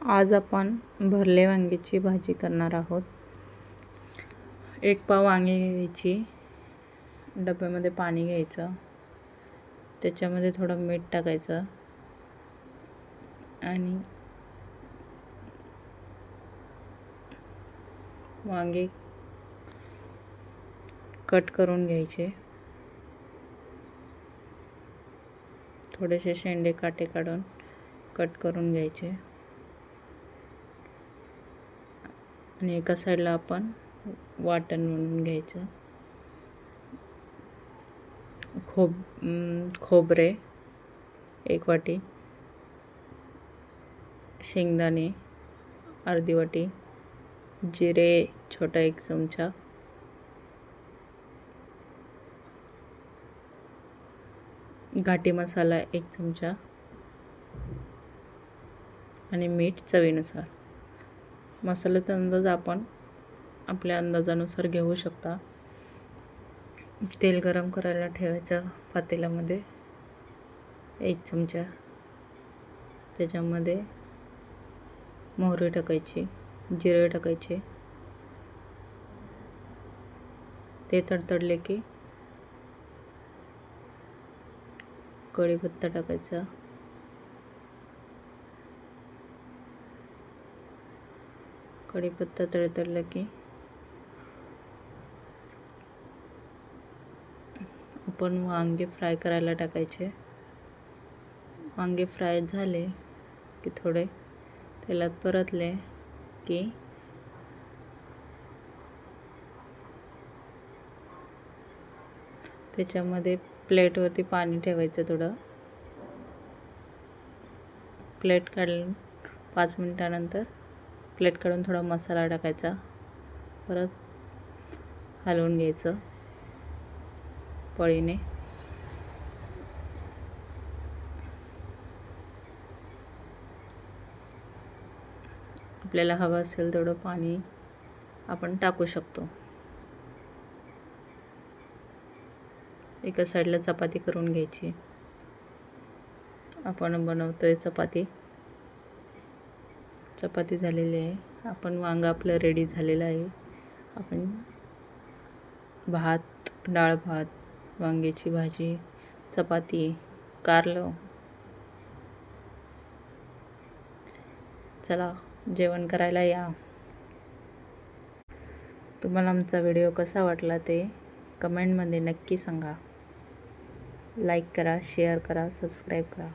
आज आपण भरले वांग्याची भाजी करणार आहोत। एक पाव वांगी घ्यायची, डब्यामध्ये पाणी घ्यायचं, त्याच्यामध्ये थोडं मीठ टाकायचं आणि वांगे कट करून घ्यायचे। थोडेसे शेंडे काटे काढून कट करून घ्यायचे आणि एका साईडला आपण वाटण म्हणून घ्यायचं। खोबरे 1 वाटी, शेंगदाणे अर्धी वाटी, जिरे छोटा 1 चमचा, घाटी मसाला 1 चमचा आणि मीठ चवीनुसार। मसाल्याचा अंदाज आपण आपल्या अंदाजानुसार घेऊ शकता। तेल गरम करायला ठेवायचं पातेल्यामध्ये 1 चमचा, त्याच्यामध्ये मोहरी टाकायची, जिरे टाकायचे, ते तडतडले की कढीपत्ता टाकायचा, कढीपत्ता तडतडला की आपण वांगे फ्राय करायला टाकायचे। वांगे फ्राय झाले की थोडे तेलात परतले की त्याच्यामध्ये प्लेटवरती पाणी ठेवायचं। थोडं प्लेट काढून 5 मिनिटानंतर प्लेट काढून थोडा मसाला टाकायचा, परत हलवून घ्यायचं पळीने। आपल्याला हवं असेल तेवढं पाणी आपण टाकू शकतो। एका साईडला चपाती करून घ्यायची। आपण बनवतोय चपाती झालेली आहे। आपण वांगा आपलं रेडी झालेलं आहे। आपण भात, डाळ भात, वांग्याची भाजी, चपाती, कारलं, चला जेवण करायला या। तुम्हाला आमचा व्हिडिओ कसा वाटला ते कमेंटमध्ये नक्की सांगा। लाईक करा, शेअर करा, सबस्क्राईब करा।